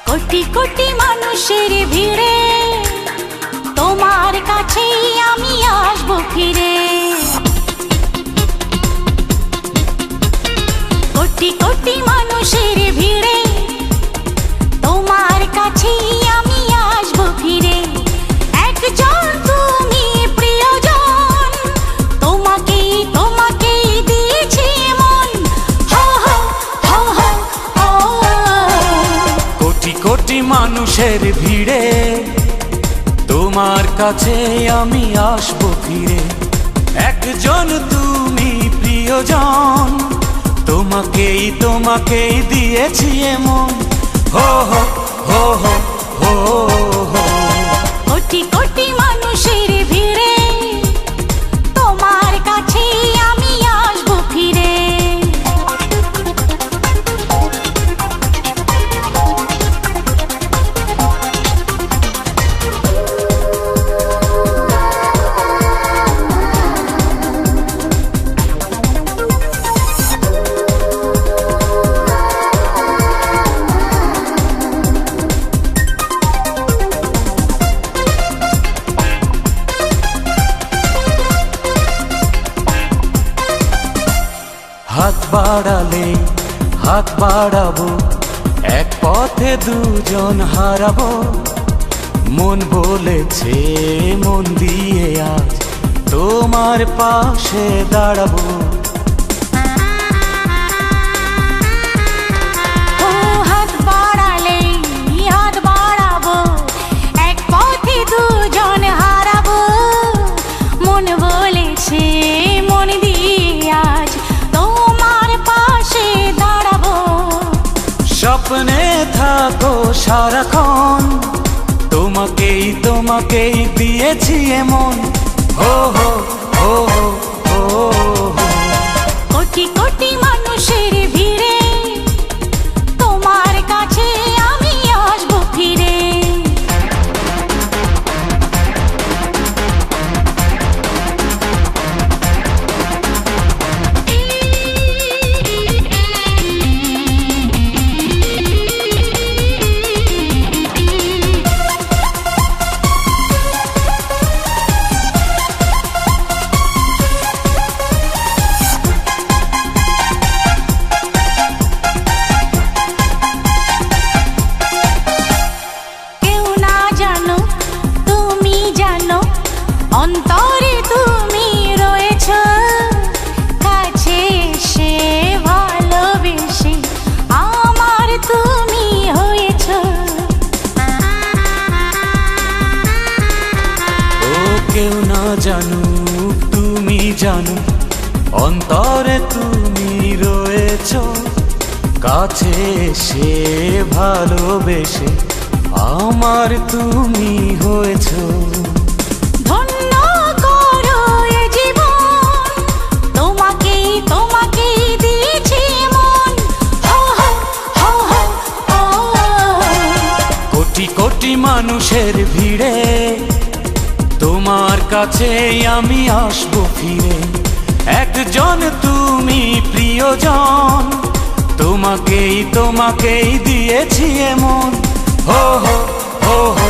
কোটি কোটি মানুষের ভিড়ে তোমার কাছেই আমি আসবো ফিরে। কোটি কোটি মানুষের ভিড়ে তোমার কাছেই আমি আসবো ফিরে। একজন তুমি প্রিয়জন, তোমাকেই তোমাকেই দিয়েছি মন। হো হো হো হো হো। কোটি কোটি মানুষের ভিড়ে তোমার কাছে আমি আসবো ফিরে। একজন তুমি প্রিয়জন, তোমাকেই তোমাকেই দিয়েছি এমন। হো হো হো হো হো হো। কোটি কোটি মানুষের ভিড়ে তোমার কাছে আমি আসবো ফিরে। হাত বাড়ালে হাত বাড়াবো, এক পথে দুজন হারাবো। মন বলেছে মন দিয়ে আজ তোমার পাশে দাঁড়াবো। ও হাত বাড়ালে হাত বাড়াবো, এক পথে দুজন হারাবো। মন বলেছে মন দিয়ে আজ তোমার পাশে দাঁড়াবো। স্বপ্নে থাকো সারাক্ষণ, তোমাকেই তোমাকেই দিয়েছি এমন। হো হো হো হো হো। কোটি কোটি মানুষের ভিড়ে তোমার কাছে আমি আসবো ফিরে। অন্তরে তুমি রয়েছ, কাছে এসে ভালোবেসে আমার তুমি হয়েছ। ও কেউ না জানুক তুমি জানো, অন্তরে তুমি রয়েছ, কাছে এসে ভালোবেসে আমার তুমি হয়েছ। ধন্য করো এ জীবন, তোমাকেই তোমাকেই দিয়েছি মন। হো হো হো হো হো। কোটি কোটি মানুষের ভিড়ে তোমার কাছে আমি আসবো ফিরে। একজন তুমি প্রিয়জন, তোমাকেই তোমাকেই দিয়েছি এমন। হো হো হো হো।